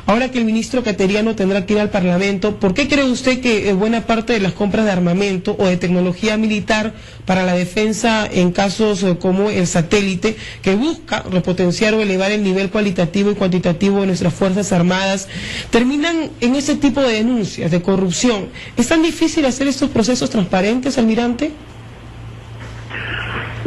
Ahora que el ministro Cateriano tendrá que ir al Parlamento, ¿por qué cree usted que buena parte de las compras de armamento o de tecnología militar para la defensa en casos como el satélite, que busca repotenciar o elevar el nivel cualitativo y cuantitativo de nuestras Fuerzas Armadas, terminan en ese tipo de denuncias de corrupción? ¿Es tan difícil hacer estos procesos transparentes, almirante?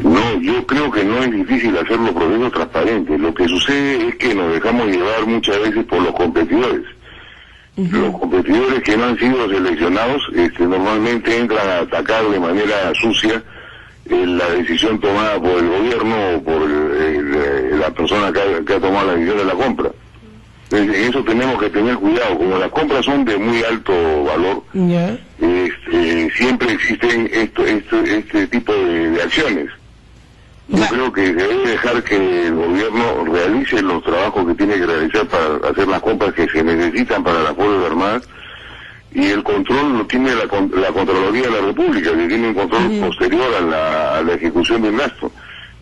No, yo creo que no es difícil hacer los procesos transparentes. Lo que sucede es que nos dejamos llevar muchas veces por los competidores. Los competidores que no han sido seleccionados normalmente entran a atacar de manera sucia la decisión tomada por el gobierno o por la persona que ha tomado la decisión de la compra. En eso tenemos que tener cuidado. Como las compras son de muy alto valor, siempre existen este tipo de acciones. Yo creo que debe dejar que el gobierno realice los trabajos que tiene que realizar para hacer las compras que se necesitan para las Fuerzas Armadas, y el control lo tiene la Contraloría de la República, que tiene un control posterior a la ejecución del gasto,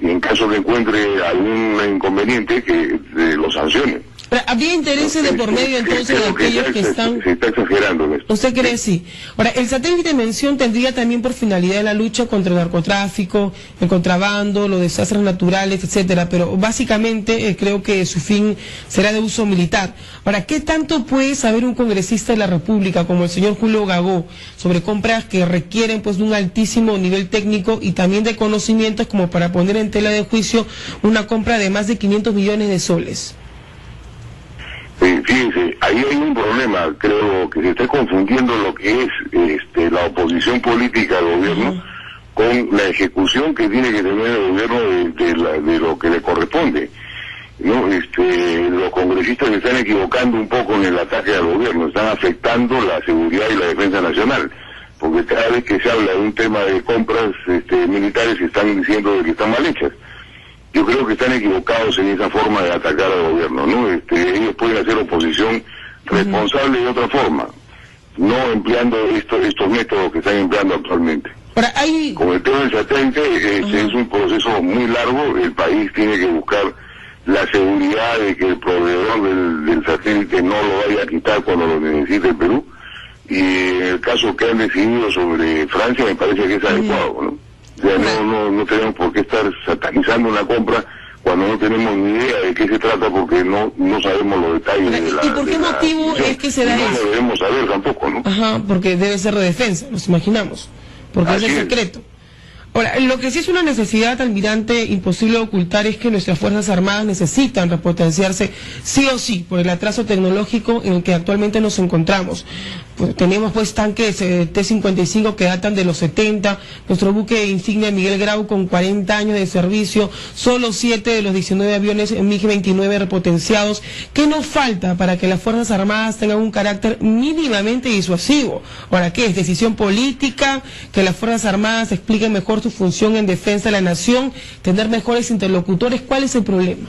y en caso que encuentre algún inconveniente que lo sancione. Pero habría intereses de por medio entonces de aquellos que están... Se está exagerando en esto. ¿Usted cree? Sí. Ahora, el satélite de mención tendría también por finalidad la lucha contra el narcotráfico, el contrabando, los desastres naturales, etcétera, pero básicamente creo que su fin será de uso militar. Ahora, ¿qué tanto puede saber un congresista de la República como el señor Julio Gagó sobre compras que requieren pues de un altísimo nivel técnico y también de conocimientos como para poner en tela de juicio una compra de más de 500 millones de soles? Fíjense, ahí hay un problema. Creo que se está confundiendo lo que es la oposición política al gobierno con la ejecución que tiene que tener el gobierno de lo que le corresponde, ¿no? Los congresistas se están equivocando un poco en el ataque al gobierno, están afectando la seguridad y la defensa nacional, porque cada vez que se habla de un tema de compras militares están diciendo de que están mal hechas. Yo creo que están equivocados en esa forma de atacar al gobierno, ¿no? Ellos pueden hacer oposición responsable de otra forma, no empleando estos métodos que están empleando actualmente. Ahora, Con el tema del satélite, es un proceso muy largo. El país tiene que buscar la seguridad de que el proveedor del satélite no lo vaya a quitar cuando lo necesite el Perú, y en el caso que han decidido sobre Francia me parece que es adecuado, ¿no? O sea, no tenemos por qué estar satanizando una compra cuando no tenemos ni idea de qué se trata, porque no sabemos los detalles de la... ¿Y por qué motivo es que se da eso? No lo debemos saber tampoco, ¿no? Porque debe ser de defensa, nos imaginamos, porque es el secreto. Ahora, lo que sí es una necesidad, almirante, imposible de ocultar, es que nuestras Fuerzas Armadas necesitan repotenciarse sí o sí por el atraso tecnológico en el que actualmente nos encontramos. Pues, tenemos tanques T-55 que datan de los 70, nuestro buque insignia Miguel Grau con 40 años de servicio, solo 7 de los 19 aviones MiG-29 repotenciados. ¿Qué nos falta para que las Fuerzas Armadas tengan un carácter mínimamente disuasivo? Ahora, ¿qué es? ¿Decisión política? ¿Que las Fuerzas Armadas expliquen mejor su función en defensa de la nación? ¿Tener mejores interlocutores? ¿Cuál es el problema?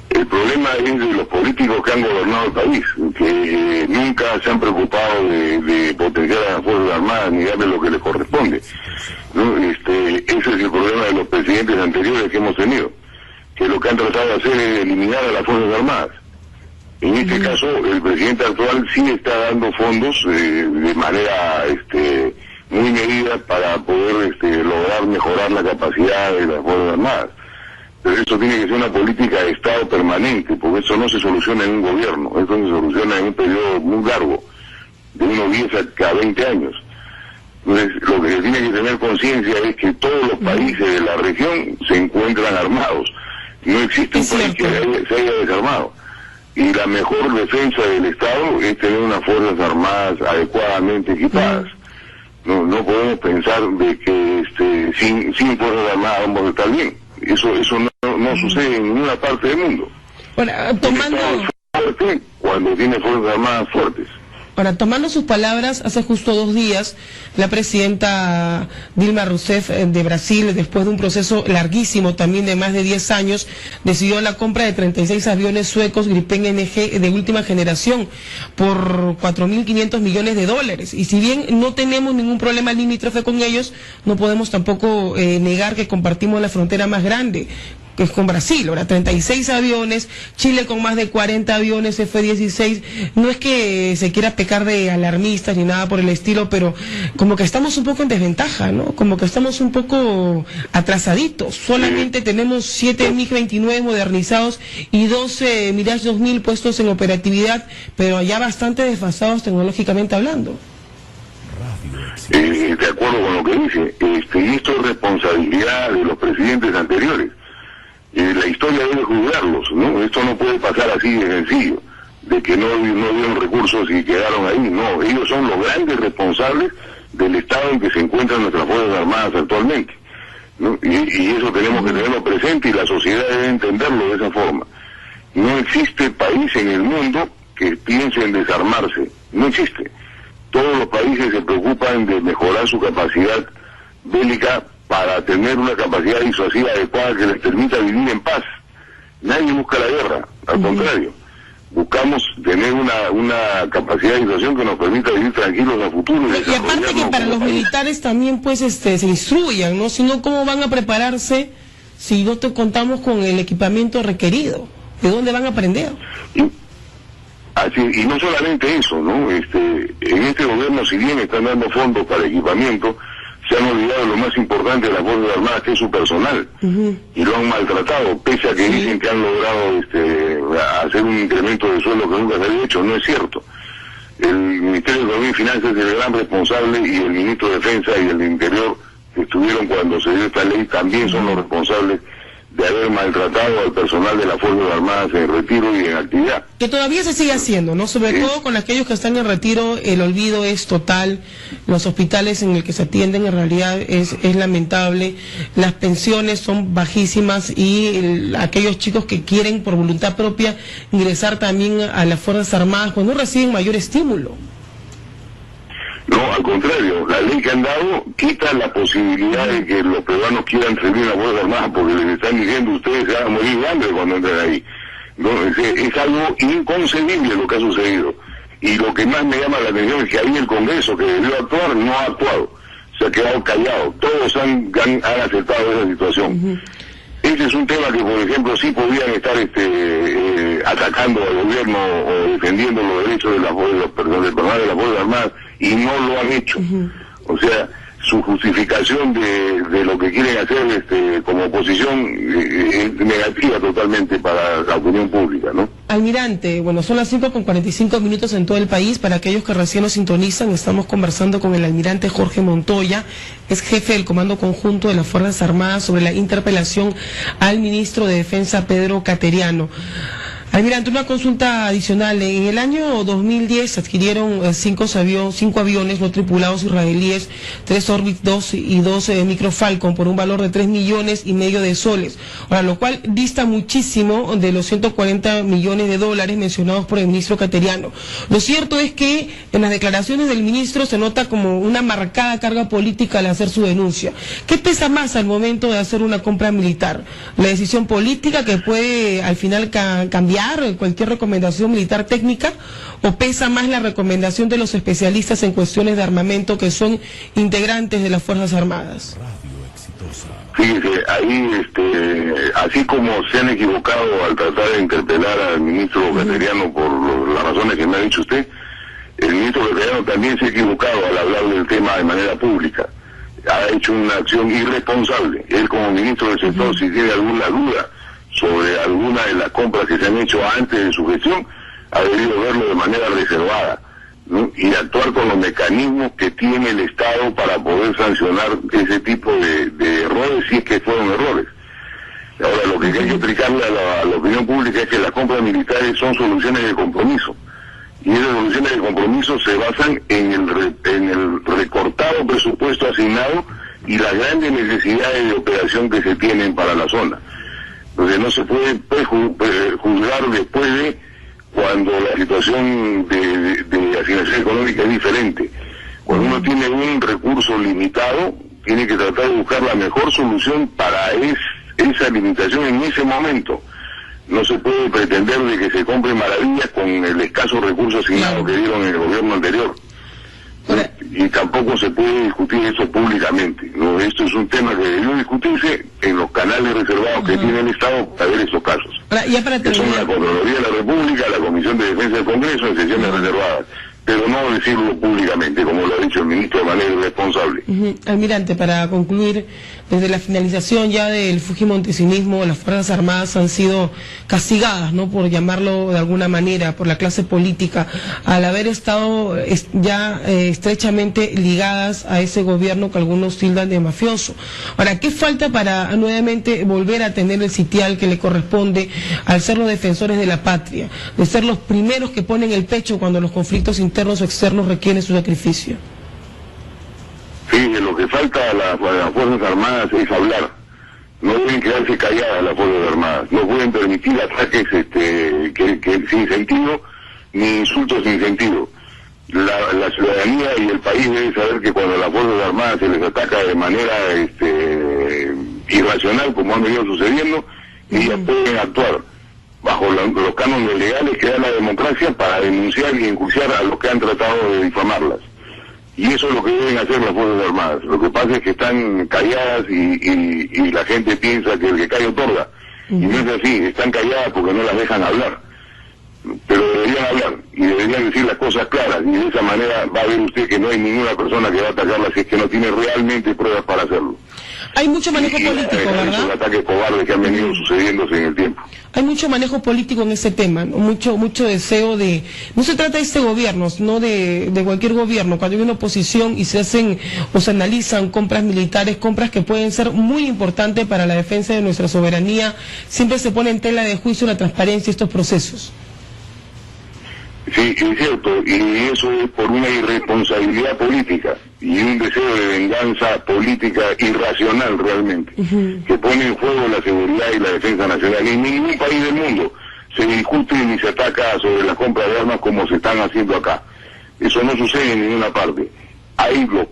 El problema es de los políticos que han gobernado el país, que nunca se han preocupado de potenciar a las Fuerzas Armadas ni darle lo que les corresponde, ¿no? Ese es el problema de los presidentes anteriores que hemos tenido, que lo que han tratado de hacer es eliminar a las Fuerzas Armadas. En este caso, el presidente actual sí está dando fondos de manera muy medida para poder lograr mejorar la capacidad de las Fuerzas Armadas. Pero eso tiene que ser una política de Estado permanente, porque eso no se soluciona en un gobierno, eso se soluciona en un periodo muy largo, de unos 10 a 20 años. Entonces, lo que se tiene que tener conciencia es que todos los países de la región se encuentran armados. No existe un país que se haya desarmado. Y la mejor defensa del Estado es tener unas Fuerzas Armadas adecuadamente equipadas. No podemos pensar de que sin Fuerzas Armadas vamos a estar bien. Eso no sucede en ninguna parte del mundo. Bueno, tomando... fuerte cuando tiene Fuerzas Armadas fuertes. Ahora, tomando sus palabras, hace justo 2 días, la presidenta Dilma Rousseff de Brasil, después de un proceso larguísimo, también de más de 10 años, decidió la compra de 36 aviones suecos Gripen NG de última generación por $4.500 millones. Y si bien no tenemos ningún problema limítrofe con ellos, no podemos tampoco negar que compartimos la frontera más grande. que es con Brasil, ahora 36 aviones, Chile con más de 40 aviones F-16, no es que se quiera pecar de alarmistas ni nada por el estilo, pero como que estamos un poco en desventaja, ¿no? Como que estamos un poco atrasaditos, solamente tenemos 7 MiG-29 modernizados y 12 Mirage 2000 puestos en operatividad, pero ya bastante desfasados tecnológicamente hablando. De acuerdo con lo que dice, y esto es responsabilidad de los presidentes anteriores. La historia debe juzgarlos, ¿no? Esto no puede pasar así de sencillo, de que no dieron recursos y quedaron ahí. No, ellos son los grandes responsables del estado en que se encuentran nuestras Fuerzas Armadas actualmente, ¿no? Y eso tenemos que tenerlo presente y la sociedad debe entenderlo de esa forma. No existe país en el mundo que piense en desarmarse, no existe. Todos los países se preocupan de mejorar su capacidad bélica para tener una capacidad disuasiva adecuada que les permita vivir en paz. Nadie busca la guerra, al contrario. Buscamos tener una capacidad de disuasión que nos permita vivir tranquilos a futuro. Y aparte que para los militares también pues se instruyan, ¿no? Si no, ¿cómo van a prepararse si no contamos con el equipamiento requerido? ¿De dónde van a aprender? Y no solamente eso, ¿no? En este gobierno, si bien están dando fondos para equipamiento, se han olvidado de lo más importante de las Fuerzas Armadas, que es su personal, y lo han maltratado, pese a que dicen que han logrado hacer un incremento de sueldo que nunca se había hecho. No es cierto. El Ministerio de Economía y Finanzas es el gran responsable, y el Ministro de Defensa y el de Interior, que estuvieron cuando se dio esta ley, también son los responsables de haber maltratado al personal de las Fuerzas Armadas en retiro y en actividad. Que todavía se sigue haciendo, ¿no? Sobre todo con aquellos que están en retiro, el olvido es total, los hospitales en el que se atienden en realidad es lamentable, las pensiones son bajísimas y aquellos chicos que quieren por voluntad propia ingresar también a las Fuerzas Armadas, pues no reciben mayor estímulo. No, al contrario, la ley que han dado quita la posibilidad de que los peruanos quieran servir a las Fuerzas Armadas, porque les están diciendo ustedes se van a morir de hambre cuando entren ahí. No, es algo inconcebible lo que ha sucedido. Y lo que más me llama la atención es que ahí el Congreso, que debió actuar, no ha actuado. Se ha quedado callado. Todos han aceptado esa situación. Ese es un tema que, por ejemplo, sí podrían estar atacando al gobierno o defendiendo los derechos de del personal de las Fuerzas Armadas, y no lo han hecho. O sea, su justificación de lo que quieren hacer como oposición es negativa totalmente para la opinión pública, ¿no? Almirante, bueno, son las 5:45 en todo el país. Para aquellos que recién nos sintonizan, estamos conversando con el almirante Jorge Montoya, es jefe del Comando Conjunto de las Fuerzas Armadas, sobre la interpelación al ministro de Defensa, Pedro Cateriano. Almirante, una consulta adicional. En el año 2010 adquirieron 5 aviones no tripulados israelíes, 3 Orbit 2 y 2 Microfalcon por un valor de 3,5 millones de soles. Ahora, lo cual dista muchísimo de los 140 millones de dólares mencionados por el ministro Cateriano. Lo cierto es que en las declaraciones del ministro se nota como una marcada carga política al hacer su denuncia. ¿Qué pesa más al momento de hacer una compra militar? ¿La decisión política que puede al final cambiar cualquier recomendación militar técnica, o pesa más la recomendación de los especialistas en cuestiones de armamento que son integrantes de las Fuerzas Armadas? Fíjese, ahí, así como se han equivocado al tratar de interpelar al ministro Cateriano por las razones que me ha dicho usted, el ministro Cateriano también se ha equivocado al hablar del tema de manera pública. Ha hecho una acción irresponsable. Él, como ministro del sector, si tiene alguna duda sobre alguna de las compras que se han hecho antes de su gestión, ha debido verlo de manera reservada, ¿no? Y actuar con los mecanismos que tiene el Estado para poder sancionar ese tipo de errores, si es que fueron errores. Ahora, lo que hay que explicarle a la opinión pública es que las compras militares son soluciones de compromiso, y esas soluciones de compromiso se basan en el recortado presupuesto asignado y las grandes necesidades de operación que se tienen para la zona. Entonces no se puede juzgar después de cuando la situación de asignación económica es diferente. Cuando uno tiene un recurso limitado, tiene que tratar de buscar la mejor solución para esa limitación en ese momento. No se puede pretender de que se compre maravillas con el escaso recurso asignado que dieron en el gobierno anterior. Y tampoco se puede discutir eso públicamente, ¿no? Esto es un tema que debió discutirse en los canales reservados que tiene el Estado para ver estos casos. Ya para que son la Contraloría de la República, la Comisión de Defensa del Congreso, en sesiones reservadas. Pero no decirlo públicamente, como lo ha dicho el ministro de manera irresponsable. Almirante, para concluir, desde la finalización ya del fujimontesinismo, las Fuerzas Armadas han sido castigadas, ¿no?, por llamarlo de alguna manera, por la clase política, al haber estado ya estrechamente ligadas a ese gobierno que algunos tildan de mafioso. Ahora, ¿qué falta para nuevamente volver a tener el sitial que le corresponde al ser los defensores de la patria, de ser los primeros que ponen el pecho cuando los conflictos internos o externos requieren su sacrificio? Sí, lo que falta a las Fuerzas Armadas es hablar. No pueden quedarse calladas las Fuerzas Armadas. No pueden permitir ataques que sin sentido, ni insultos sin sentido. La ciudadanía y el país deben saber que cuando a las Fuerzas Armadas se les ataca de manera irracional, como han venido sucediendo, ellas pueden actuar bajo los cánones legales que da la democracia para denunciar y enjuiciar a los que han tratado de difamarlas. Y eso es lo que deben hacer las Fuerzas Armadas. Lo que pasa es que están calladas y la gente piensa que el que calla otorga. Y no es así, están calladas porque no las dejan hablar. Pero deberían hablar y deberían decir las cosas claras. Y de esa manera va a ver usted que no hay ninguna persona que va a atacarla si es que no tiene realmente pruebas para hacerlo. Hay mucho manejo político, ¿verdad? Los ataques cobardes que han venido sucediéndose en el tiempo. Hay mucho manejo político en ese tema, ¿no? mucho deseo de... No se trata de este gobierno, sino de cualquier gobierno. Cuando hay una oposición y se hacen o se analizan compras militares, compras que pueden ser muy importantes para la defensa de nuestra soberanía, siempre se pone en tela de juicio la transparencia de estos procesos. Sí, es cierto, y eso es por una irresponsabilidad política y un deseo de venganza política irracional realmente, que pone en juego la seguridad y la defensa nacional. En ningún país del mundo se discute ni se ataca sobre la compra de armas como se están haciendo acá. Eso no sucede en ninguna parte. Hay los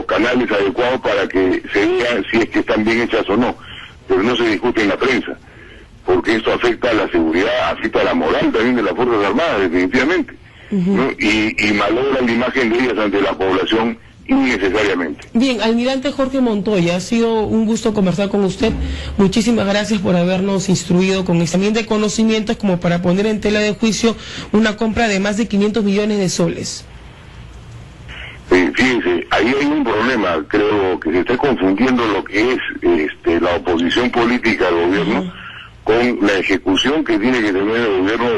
canales adecuados para que se vea si es que están bien hechas o no, pero no se discute en la prensa, porque esto afecta a la seguridad, afecta a la moral también de las Fuerzas Armadas, definitivamente, ¿no? Y malogra la imagen de ellas ante la población innecesariamente. Bien, Almirante Jorge Montoya, ha sido un gusto conversar con usted. Muchísimas gracias por habernos instruido con este ambiente de conocimientos como para poner en tela de juicio una compra de más de 500 millones de soles. Fíjense, ahí hay un problema, creo que se está confundiendo lo que es la oposición política al gobierno con la ejecución que tiene que tener el gobierno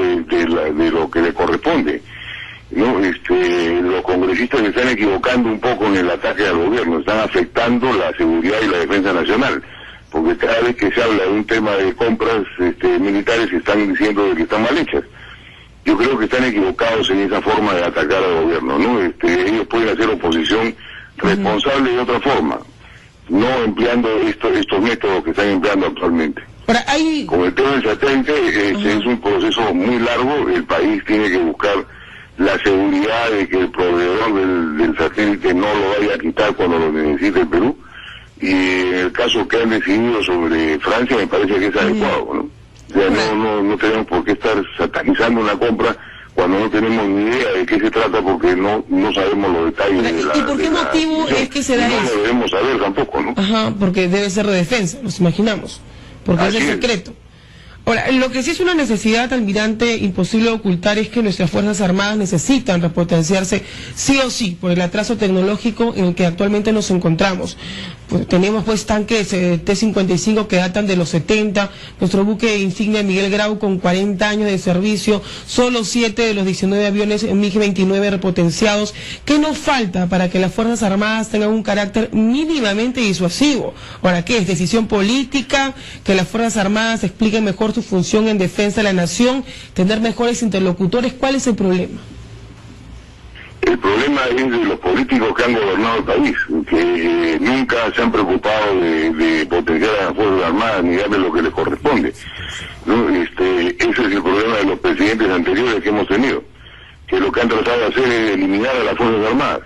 de lo que le corresponde, ¿no? Los congresistas se están equivocando un poco en el ataque al gobierno, están afectando la seguridad y la defensa nacional, porque cada vez que se habla de un tema de compras militares están diciendo de que están mal hechas. Yo creo que están equivocados en esa forma de atacar al gobierno, ¿no? Ellos pueden hacer oposición responsable de otra forma, no empleando estos métodos que están empleando actualmente. Ahora, Con el tema del satélite, es un proceso muy largo. El país tiene que buscar la seguridad de que el proveedor del satélite no lo vaya a quitar cuando lo necesite el Perú. Y en el caso que han decidido sobre Francia, me parece que es adecuado, ¿no? O sea, no tenemos por qué estar satanizando una compra cuando no tenemos ni idea de qué se trata, porque no sabemos los detalles de la... ¿Y por qué motivo es que se da eso? No lo debemos saber tampoco, ¿no? Porque debe ser de defensa, nos imaginamos, porque es el secreto. Ahora, lo que sí es una necesidad, Almirante, imposible de ocultar, es que nuestras Fuerzas Armadas necesitan repotenciarse sí o sí por el atraso tecnológico en el que actualmente nos encontramos. Pues, tenemos tanques T-55 que datan de los 70, nuestro buque insignia Miguel Grau con 40 años de servicio, solo 7 de los 19 aviones MiG-29 repotenciados. ¿Qué nos falta para que las Fuerzas Armadas tengan un carácter mínimamente disuasivo? Ahora, ¿qué es? ¿Decisión política? ¿Que las Fuerzas Armadas expliquen mejor su función en defensa de la nación? ¿Tener mejores interlocutores? ¿Cuál es el problema? El problema es de los políticos que han gobernado el país, que nunca se han preocupado de potenciar a las Fuerzas Armadas ni darle lo que les corresponde, ¿no? Ese es el problema de los presidentes anteriores que hemos tenido, que lo que han tratado de hacer es eliminar a las Fuerzas Armadas.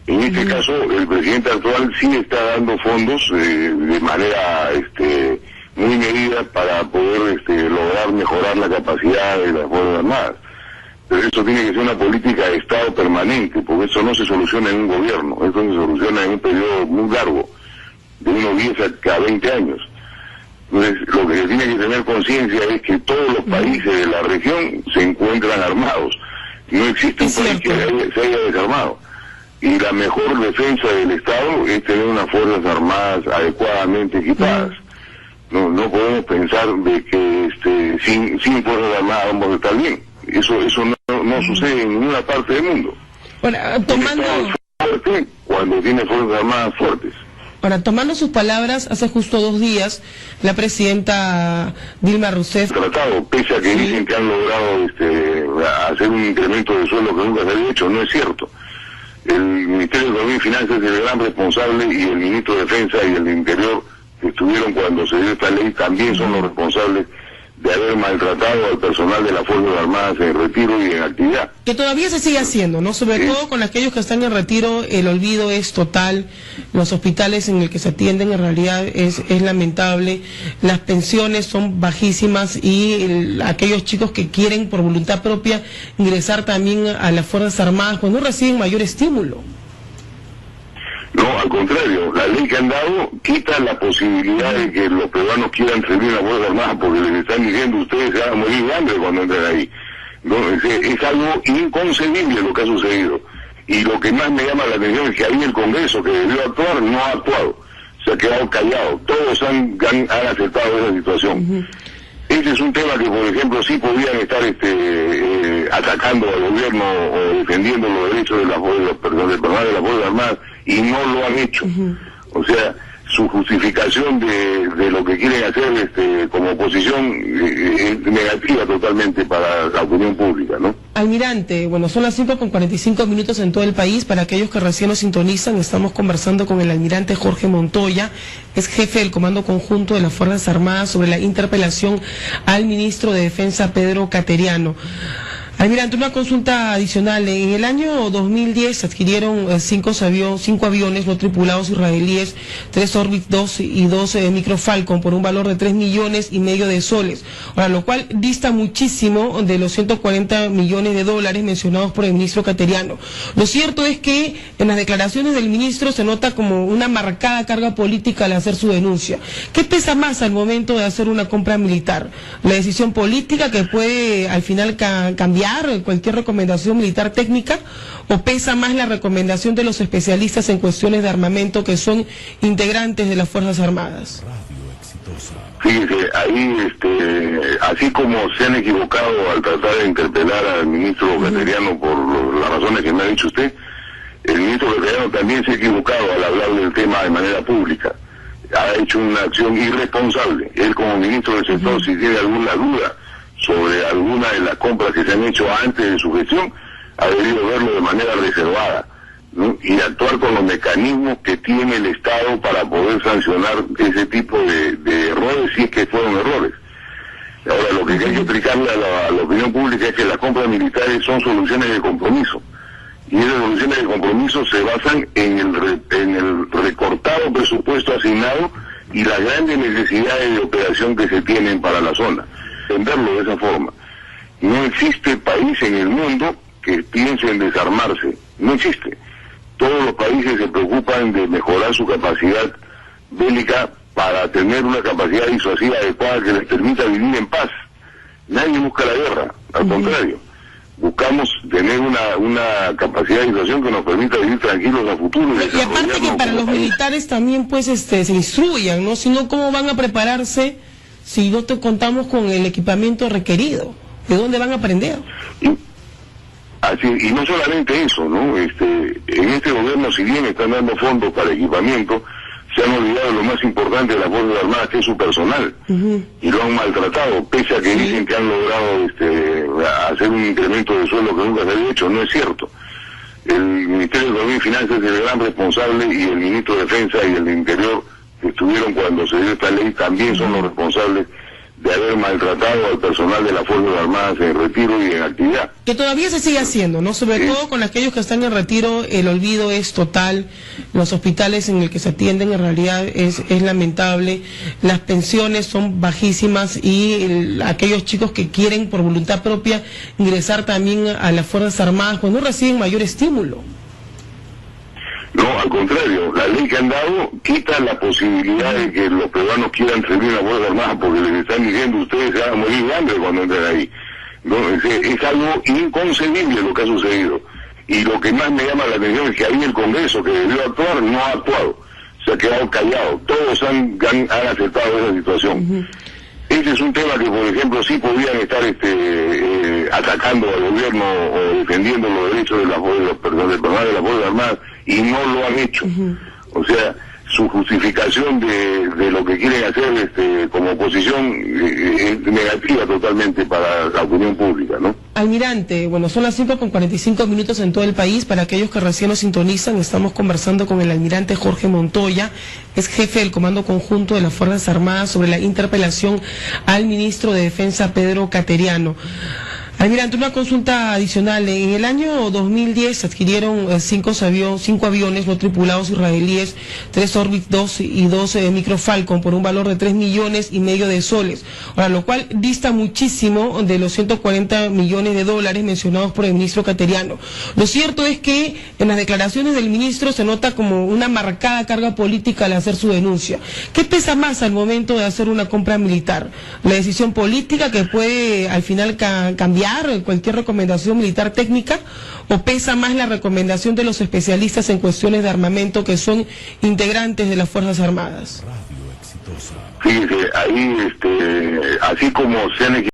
En este caso, el presidente actual sí está dando fondos de manera muy medida para poder lograr mejorar la capacidad de las Fuerzas Armadas. Pero eso tiene que ser una política de Estado permanente, porque eso no se soluciona en un gobierno, eso se soluciona en un periodo muy largo, de unos 10 a 20 años. Entonces, lo que se tiene que tener conciencia es que todos los países de la región se encuentran armados. No existe un país que se haya desarmado. Y la mejor defensa del Estado es tener unas fuerzas armadas adecuadamente equipadas. No podemos pensar de que sin fuerzas armadas vamos a estar bien. Eso no sucede en ninguna parte del mundo. Bueno, tomando... fuerte cuando tiene fuerzas armadas fuertes. Ahora, tomando sus palabras, hace justo 2 días, la presidenta Dilma Rousseff... Tratado, pese a que dicen que han logrado hacer un incremento de sueldo que nunca se había hecho, no es cierto. El Ministerio de Economía y Finanzas es el gran responsable y el Ministro de Defensa y el de Interior, que estuvieron cuando se dio esta ley, también son los responsables de haber maltratado al personal de las Fuerzas Armadas en retiro y en actividad. Que todavía se sigue haciendo, ¿no? Sobre todo con aquellos que están en retiro, el olvido es total, los hospitales en el que se atienden en realidad es lamentable, las pensiones son bajísimas y aquellos chicos que quieren por voluntad propia ingresar también a las Fuerzas Armadas, pues no reciben mayor estímulo. No, al contrario, la ley que han dado quita la posibilidad de que los peruanos quieran servir a las Fuerzas Armadas porque les están diciendo ustedes se van a morir de hambre cuando entren ahí. No, es algo inconcebible lo que ha sucedido. Y lo que más me llama la atención es que ahí el Congreso, que debió actuar, no ha actuado. Se ha quedado callado. Todos han aceptado esa situación. Ese es un tema que, por ejemplo, sí podrían estar atacando al gobierno o defendiendo los derechos del personal de las Fuerzas Armadas, y no lo han hecho. O sea, su justificación de lo que quieren hacer como oposición es negativa totalmente para la opinión pública, ¿no? Almirante, bueno, son las 5:45 en todo el país. Para aquellos que recién nos sintonizan, estamos conversando con el almirante Jorge Montoya, es jefe del Comando Conjunto de las Fuerzas Armadas, sobre la interpelación al ministro de Defensa, Pedro Cateriano. Almirante, una consulta adicional. En el año 2010 adquirieron 5 aviones no tripulados israelíes, 3 Orbit 2 y 2 Microfalcon por un valor de 3,5 millones de soles. Ahora, lo cual dista muchísimo de los 140 millones de dólares mencionados por el ministro Cateriano. Lo cierto es que en las declaraciones del ministro se nota como una marcada carga política al hacer su denuncia. ¿Qué pesa más al momento de hacer una compra militar? ¿La decisión política que puede al final cambiar cualquier recomendación militar técnica, o pesa más la recomendación de los especialistas en cuestiones de armamento que son integrantes de las Fuerzas Armadas? Fíjese, ahí, así como se han equivocado al tratar de interpelar al ministro Cateriano por las razones que me ha dicho usted, el ministro Cateriano también se ha equivocado al hablar del tema de manera pública. Ha hecho una acción irresponsable. Él, como ministro del sector, si tiene alguna duda sobre alguna de las compras que se han hecho antes de su gestión, ha debido verlo de manera reservada, ¿no? Y actuar con los mecanismos que tiene el Estado para poder sancionar ese tipo de errores, si es que fueron errores. Ahora, lo que hay que explicarle a la opinión pública es que las compras militares son soluciones de compromiso, y esas soluciones de compromiso se basan en el recortado presupuesto asignado y las grandes necesidades de operación que se tienen para la zona. Entenderlo de esa forma. No existe país en el mundo que piense en desarmarse. No existe. Todos los países se preocupan de mejorar su capacidad bélica para tener una capacidad disuasiva adecuada que les permita vivir en paz. Nadie busca la guerra, al contrario. Buscamos tener una capacidad de disuasión que nos permita vivir tranquilos a futuro. Y aparte que para los militares también pues se instruyan, ¿no? Si no, ¿cómo van a prepararse si no contamos con el equipamiento requerido? ¿De dónde van a aprender? Y no solamente eso, ¿no? En este gobierno, si bien están dando fondos para equipamiento, se han olvidado de lo más importante de las Fuerzas Armadas, que es su personal, y lo han maltratado, pese a que dicen que han logrado hacer un incremento de sueldo que nunca se había hecho. No es cierto. El Ministerio de Economía y Finanzas es el gran responsable, y el Ministro de Defensa y el de Interior, que estuvieron cuando se dio esta ley, también son los responsables de haber maltratado al personal de las Fuerzas Armadas en retiro y en actividad. Que todavía se sigue haciendo, ¿no? Sobre todo con aquellos que están en retiro, el olvido es total, los hospitales en el que se atienden en realidad es lamentable, las pensiones son bajísimas y aquellos chicos que quieren por voluntad propia ingresar también a las Fuerzas Armadas, pues no reciben mayor estímulo. No, al contrario, la ley que han dado quita la posibilidad de que los peruanos quieran servir a las Fuerzas Armadas porque les están diciendo ustedes se van a morir de hambre cuando entren ahí. No, es algo inconcebible lo que ha sucedido. Y lo que más me llama la atención es que ahí el Congreso, que debió actuar, no ha actuado. Se ha quedado callado. Todos han aceptado esa situación. Ese es un tema que, por ejemplo, sí podrían estar atacando al gobierno o defendiendo los derechos de del personal de las Fuerzas Armadas y no lo han hecho. O sea, su justificación de lo que quieren hacer como oposición es negativa totalmente para la opinión pública, ¿no? Almirante, bueno, son las 5:45 en todo el país. Para aquellos que recién nos sintonizan, estamos conversando con el almirante Jorge Montoya, es jefe del Comando Conjunto de las Fuerzas Armadas, sobre la interpelación al ministro de Defensa, Pedro Cateriano. Almirante, una consulta adicional. En el año 2010 adquirieron 5 aviones no tripulados israelíes, 3 Orbit 2 y 2 Microfalcon por un valor de 3,5 millones de soles. Ahora, lo cual dista muchísimo de los 140 millones de dólares mencionados por el ministro Cateriano. Lo cierto es que en las declaraciones del ministro se nota como una marcada carga política al hacer su denuncia. ¿Qué pesa más al momento de hacer una compra militar? ¿La decisión política que puede al final cambiar cualquier recomendación militar técnica, o pesa más la recomendación de los especialistas en cuestiones de armamento que son integrantes de las Fuerzas Armadas? Fíjese, ahí, así como se han